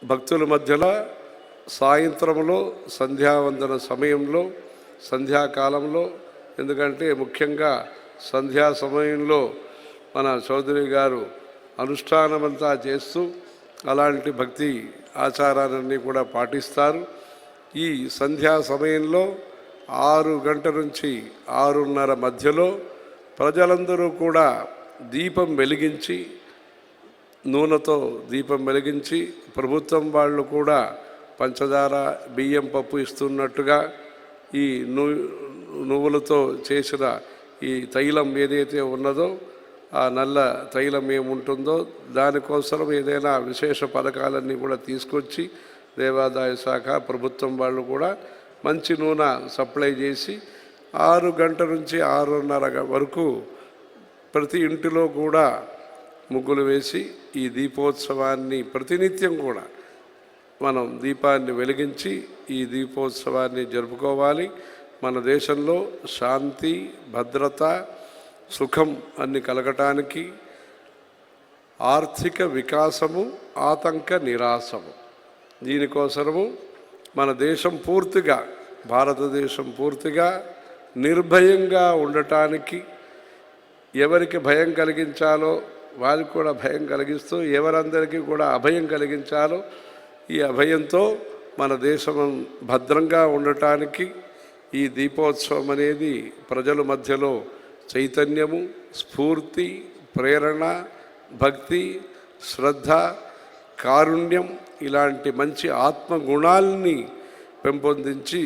భక్తుల మధ్యలో సాయంత్రంలో సంధ్యావందన సమయంలో సంధ్యాకాలంలో, ఎందుకంటే ముఖ్యంగా సంధ్యా సమయంలో మన చౌదరి గారు అనుష్ఠానమంతా చేస్తూ అలాంటి భక్తి ఆచారాలన్నీ కూడా పాటిస్తారు. ఈ సంధ్యా సమయంలో 6 గంటల నుంచి 6:30 మధ్యలో ప్రజలందరూ కూడా దీపం వెలిగించి, నూనెతో దీపం వెలిగించి, ప్రభుత్వం వాళ్ళు కూడా పంచదార బియ్యం పప్పు ఇస్తున్నట్టుగా ఈ నువ్వులతో చేసిన ఈ తైలం ఏదైతే ఉన్నదో, ఆ నల్ల తైలం ఏముంటుందో దానికోసం ఏదైనా విశేష పథకాలన్నీ కూడా తీసుకొచ్చి దేవాదాయ శాఖ ప్రభుత్వం వాళ్ళు కూడా మంచి నూనె సప్లై చేసి 6 గంటల నుంచి 6:30 వరకు ప్రతి ఇంటిలో కూడా ముగ్గులు వేసి ఈ దీపోత్సవాన్ని ప్రతినిత్యం కూడా మనం దీపాన్ని వెలిగించి ఈ దీపోత్సవాన్ని జరుపుకోవాలి. మన దేశంలో శాంతి, భద్రత, సుఖం అన్ని కలగటానికి, ఆర్థిక వికాసము, ఆతంక నిరాశము, దీనికోసము మన దేశం పూర్తిగా, భారతదేశం పూర్తిగా నిర్భయంగా ఉండటానికి, ఎవరికి భయం కలిగించాలో వారికి కూడా భయం కలిగిస్తూ ఎవరందరికీ కూడా అభయం కలిగించాలో ఈ అభయంతో మన దేశం భద్రంగా ఉండటానికి ఈ దీపోత్సవం అనేది ప్రజల మధ్యలో చైతన్యము, స్ఫూర్తి, ప్రేరణ, భక్తి, శ్రద్ధ, కారుణ్యం ఇలాంటి మంచి ఆత్మగుణాల్ని పెంపొందించి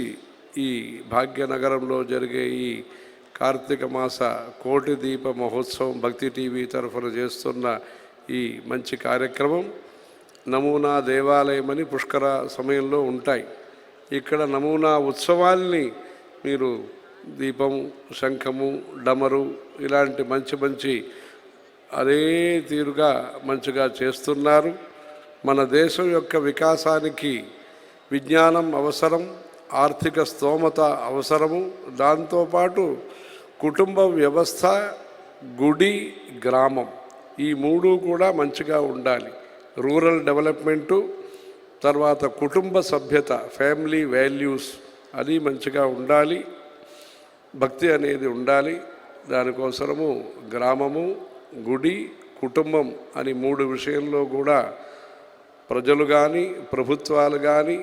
ఈ భాగ్యనగరంలో జరిగే ఈ కార్తీక మాస కోటి దీప మహోత్సవం భక్తి టీవీ తరఫున చేస్తున్న ఈ మంచి కార్యక్రమం నమూనా దేవాలయం అని పుష్కర సమయంలో ఉంటాయి. ఇక్కడ నమూనా ఉత్సవాల్ని మీరు దీపం, శంఖము, డమరు ఇలాంటి మంచి మంచి అదే తీరుగా మంచిగా చేస్తున్నారు. మన దేశం యొక్క వికాసానికి విజ్ఞానం అవసరం, ఆర్థిక స్తోమత అవసరము, దాంతోపాటు కుటుంబ వ్యవస్థ, గుడి, గ్రామం ఈ 3 కూడా మంచిగా ఉండాలి. రూరల్ డెవలప్మెంటు, తర్వాత కుటుంబ సభ్యత, ఫ్యామిలీ వాల్యూస్ అది మంచిగా ఉండాలి. భక్తి అనేది ఉండాలి. దానికోసము గ్రామము, గుడి, కుటుంబం అని 3 విషయంలో కూడా ప్రజలు కానీ, ప్రభుత్వాలు కానీ,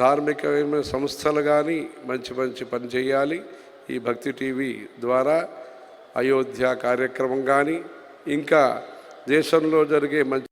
ధార్మికమైన సంస్థలు కానీ మంచి మంచి పని చేయాలి. ఈ భక్తి టీవీ ద్వారా అయోధ్య కార్యక్రమం కానీ ఇంకా దేశంలో జరిగే మంచి